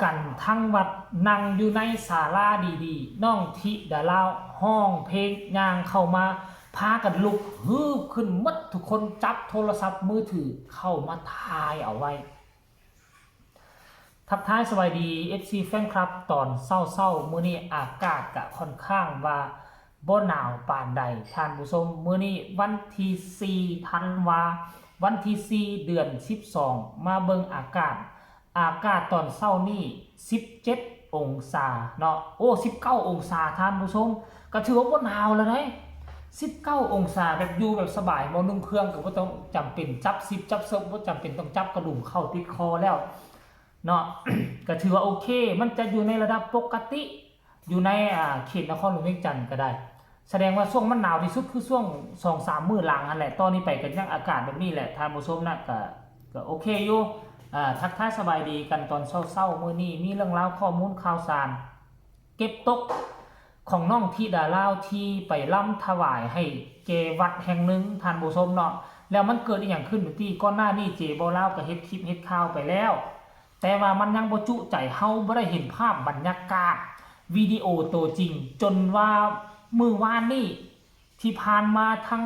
กันทั้งวัดนั่งอยู่ในศาลาดีๆน้องทิดาลาวห้องเพลงย่างเข้ามาพากันลุกฮืบขึ้นมัดทุกคนจับโทรศัพท์มือถือเข้ามาถ่ายเอาไว้ทักทายสวัสดี FC แฟนคลับตอนเศร้าๆมื้อนี้อากาศก็ค่อนข้างว่าบ่หนาวปานใดท่านผู้ชมมื้อนี้วันที่4ธันวาวันที่4เดือน12มาเบิ่งอากาศตอนเช้านี่17องศาเนาะโอ้19องศาท่านผู้ชมก็ถือว่าบ่หนาวแล้วเด้19องศาแบบอยู่แบบสบายบ่นุ่งเครื่องก็บ่ต้องจำเป็นจับซิปจับเซิร์ฟบ่จำเป็นต้องจับกระดุมเข้าติดคอแล้วเนาะ ก็ถือว่าโอเคมันจะอยู่ในระดับปกติอยู่ในเขตนครหลวงเวียงจันทร์ก็ได้แสดงว่าช่วงมันหนาวที่สุดคือช่วง 2-3 มื้อหลังนั่นแหละตอนนี้ไปกันยังอากาศแบบนี้แหละท่านผู้ชมนะก็โอเคอยู่ทักทายสบายดีกันตอนเช้าๆมื้อนี้มีเรื่องราวข้อมูลข่าวสารเก็บตกของน้องธิดาลาวที่ไปล่ำถวายให้เจวัดแห่งหนึ่งท่านผู้ชมเนาะแล้วมันเกิดอีกอย่างขึ้นที่ก่อนหน้านี้เจบ่ลาวก็เฮ็ดคลิปเฮ็ดข่าวไปแล้วแต่ว่ามันยังบ่จุใจเฮาบ่ได้เห็นภาพบรรยากาศวิดีโอตัวจริงจนว่ามื้อวานนี้ที่ผ่านมาทั้ง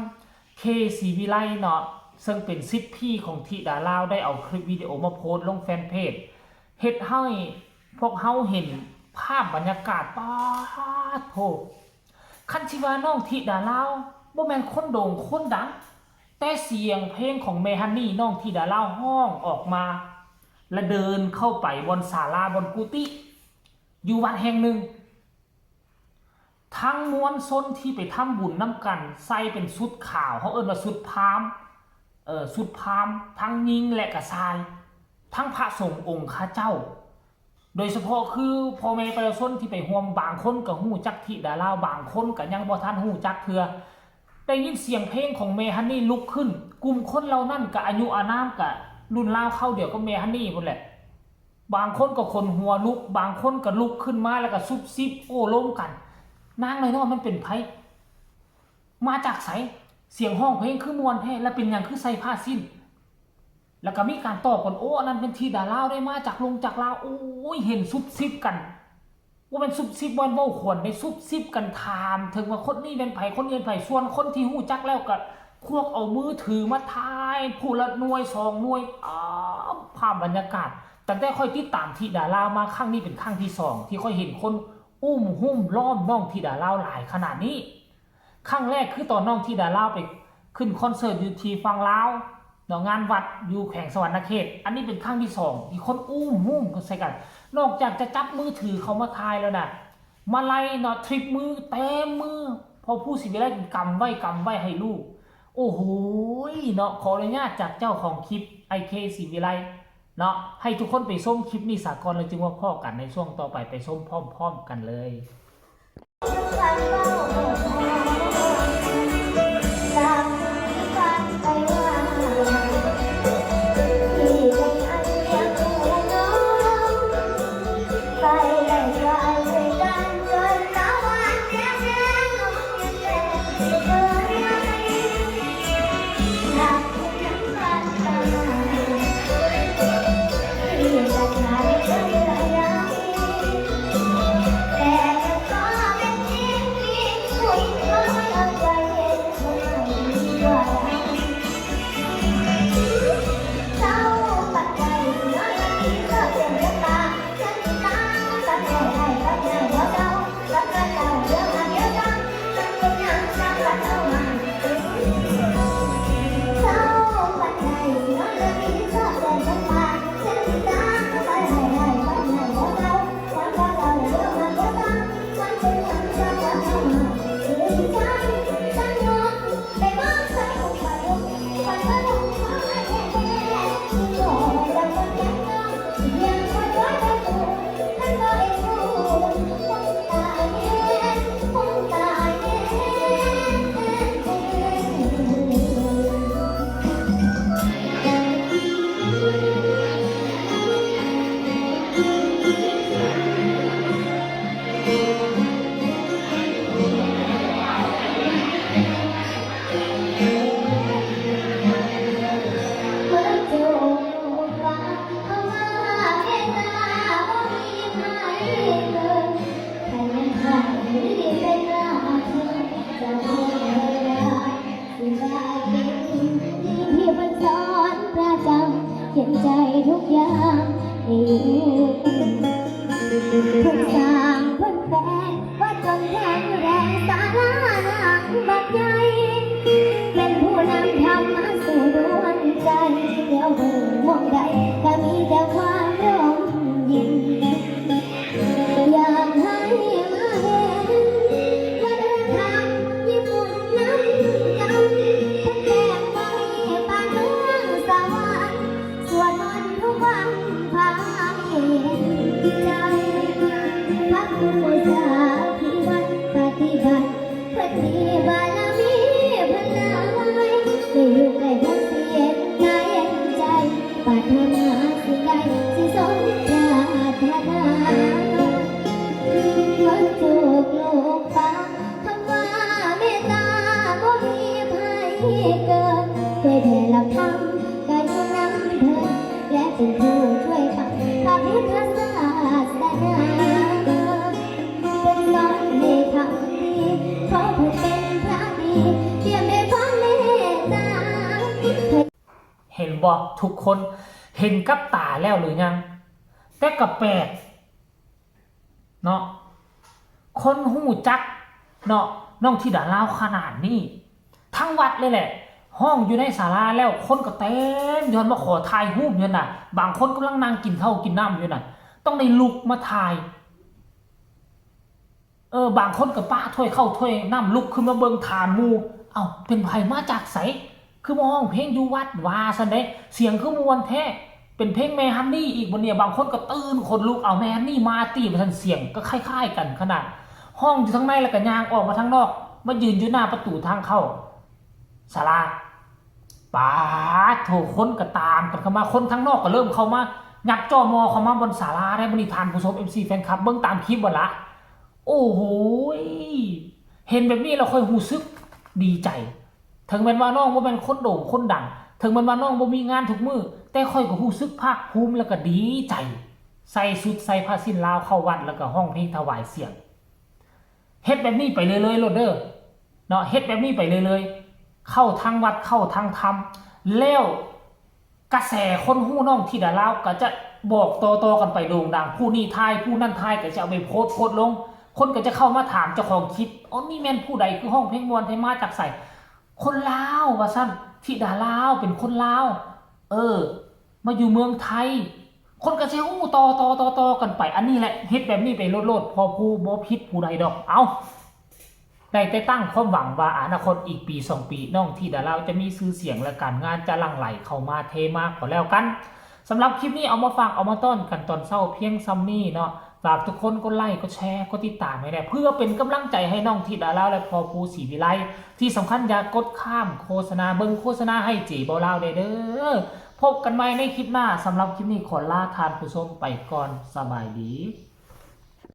เคสีวิไลเนาะซึ่งเป็นศิษย์พี่ของธิดาลาวได้เอาคลิปวิดีโอมาโพสต์ลงแฟนเพจเฮ็ดให้พวกเฮาเห็นภาพบรรยากาศป๊าดโธ่คันสิว่าน้องธิดาลาวบ่แม่นคนโด่งคนดังแต่เสียงเพลงของเมฮันนี่น้องธิดาลาวห้องออกมาและเดินเข้าไปบนศาลาบนกุฏิอยู่วัดแห่งหนึ่งทั้งมวลชนที่ไปทำบุญน้ำกันใส่เป็นชุดขาวเขาเอิ้นว่าชุดพราหมณ์ชุดพราหมณ์ทั้งหญิงและก็ชายทั้งพระสงฆ์องค์ข้าเจ้าโดยเฉพาะคือพ่อแม่ประชาชนที่ไปร่วมบางคนก็ฮู้จักธิดาลาวบางคนก็ยังบ่ทันฮู้จักเทื่อได้ยินเสียงเพลงของเมฮันนี่ลุกขึ้นกลุ่มคนเหล่านั้นก็อายุอานามก็รุ่นราวเข้าเดียวกับเมฮันนี่พุ่นแหละบางคนก็คนหัวลุกบางคนก็ลุกขึ้นมาแล้วก็ซุบซิบโอ้ล้มกันนางเลยเนาะมันเป็นไผมาจากไสเสียงห้องเพลงคือมวนแท้แล้วเป็นหยังคือใส่ผ้าสิ้นแล้วก็มีการตอบกันโอ้อันนั้นเป็นธิดาลาวได้มาจากลงจากลาวโอ้ยเห็นซุบซิบกันว่าเป็นซุบซิบบ่เว้าควรได้ซุบซิบกันถามถึงว่าคนนี้เป็นไผคนนี้เป็นไผส่วนคนที่ฮู้จักแล้วก็พวกเอามือถือมาถ่ายผู้ละหน่วย2หน่วยภาพบรรยากาศตั้งแต่ค่อยติดตามธิดาลาวมาครั้งนี้เป็นครั้งที่2ที่ค่อยเห็นคนหุ้มล้อมน้องธิดาลาวหลายขนาดนี้ครั้งแรกคือตอนน้องธิดาลาวไปขึ้นคอนเสิร์ตอยู่ที่ฝั่งลาวเนาะงานวัดอยู่แขวงสวรรณเขตอันนี้เป็นครั้งที่2ที่คนหุ้มกันใส่กันนอกจากจะจับมือถือเขามาถ่ายแล้วนะมาไล่เนาะทริปมือเต็มมือพอผู้สิวิไลกำไว้ให้ลูกโอ้โหเนาะขออนุญาตจากเจ้าของคลิปไอเคสิวิไลเนาะให้ทุกคนไปชมคลิปนี้สากลเลยจึงว่าพ่อกันในช่วงต่อไปไปชมพร้อมๆกันเลย ทุกอย่างให้อยู่เพิ่นสร้างเพิ่นแปลงว่าจนแข็งแรงศาลาหลังบักใหญ่เป็นผู้นำทำมาสู่ดวงใจเดี๋ยวเบิ่งมองใดก็มีแต่ความร่มเย็นอยากให้มาเห็นวัฒนธรรมญี่ปุ่นน้ำกันเพิ่นแต่งไว้ปานเมืองสวรรค์สวดมนต์ทุกวันพาให้เห็นใจพระผู้สาธิวันปฏิบัติเพิ่นมีบารมีเพิ่นหลายได้อยู่ใกล้เพิ่นสิเย็นกายเย็นใจปรารถนาสิ่งใดสิสมปรารถนาคนถูกโลกฟังคำว่าเมตตาบ่มีภัยเกินเผยแผ่หลักธรรมกายอยู่นำเพิ่นและเป็นผู้ช่วยทำพระพุทธศาสนาเป็นสอนให้ทำดีเพราะเพิ่นเป็นพระดีเปี่ยมด้วยความเมตตา เห็นบอกทุกคนเห็นกับตาแล้วหรือยังแต่กับแปลกเนาะคนหูจักเนาะน้องธิดาลาวขนาดนี้ทั้งวัดเลยแหละห้องอยู่ในศาลาแล้วคนก็เต็มย้อนมาขอถ่ายรูปอยู่น่ะบางคนกำลังนั่งกินข้าวกินน้ำอยู่น่ะต้องได้ลุกมาถ่ายบางคนกับป้าถ้วยเข้าถ้วยน้ำลุกขึ้นมาเบิ่งทานหมู่เอ้าเป็นไผมาจากไสคือมาห้องเพลงอยู่วัดว่าซั่นเด้เสียงคือมวนแท้เป็นเพลงแม่ฮันนี่อีกบ่เนี่ยบางคนก็ตื่นคนลุกเอาแม่ฮันนี่มาตีมาซั่นเสียงก็คล้ายๆกันขนาดห้องอยู่ข้างในแล้วก็ย่างออกมาข้างนอกมายืนอยู่หน้าประตูทางเข้าศาลาป๊าดโถคนก็ตามกันเข้ามาคนข้างนอกก็เริ่มเข้ามายัดจอมอเข้ามาบนศาลาได้บริทานผู้ชม MC แฟนคลับเบิ่งตามคลิปบ่ละโอ้โหเห็นแบบนี้เราค่อยรู้สึกดีใจถึงแม้ว่าน้องบ่แม่นคนโด่งคนดังถึงแม้ว่าน้องบ่มีงานทุกมื้อแต่ค่อยก็รู้สึกภาคภูมิแล้วก็ดีใจใส่ชุดใส่ผ้าสิ้นลาวเข้าวัดแล้วก็ห้องเพลงถวายเสียงเฮ็ดแบบนี้ไปเรื่อยๆโลดเด้อเนาะเฮ็ดแบบนี้ไปเรื่อยๆเข้าทางวัดเข้าทางธรรมแล้วกระแสคนฮู้น้องธิดาลาวก็จะบอกต่อๆกันไปโด่งดังผู้นี้ทายผู้นั้นทายก็จะเอาไปโพสต์ลงคนก็จะเข้ามาถามเจ้าของคลิปอ๋อนี่แม่นผู้ใดคือห้องเพลงมวลไทยมาจากไสคนลาวว่าซั่นธิดาลาวเป็นคนลาวมาอยู่เมืองไทยคนก็สิฮู้ต่อกันไปอันนี้แหละเฮ็ดแบบนี้ไปโลดๆพอผู้บ่ผิดผู้ใดดอกเอาได้แต่ตั้งความหวังว่าอนาคตอีกปี2ปีน้องธิดาลาวจะมีชื่อเสียงและการงานจะหลั่งไหลเข้ามาเทมากพอแล้วกันสำหรับคลิปนี้เอามาฟังเอามาต้อนกันตอนเช้าเพียงซ้ำนี้เนาะฝากทุกคนกดไลค์กดแชร์กดติดตามให้ได้เพื่อเป็นกำลังใจให้น้องธิดาลาวและพอภูศรีวิไลที่สำคัญอย่ากดข้ามโฆษณาเบิ่งโฆษณาให้จีบ่ลาวเด้อพบกันใหม่ในคลิปหน้าสำหรับคลิปนี้ขอลาทานผู้ชมไปก่อนสบายดี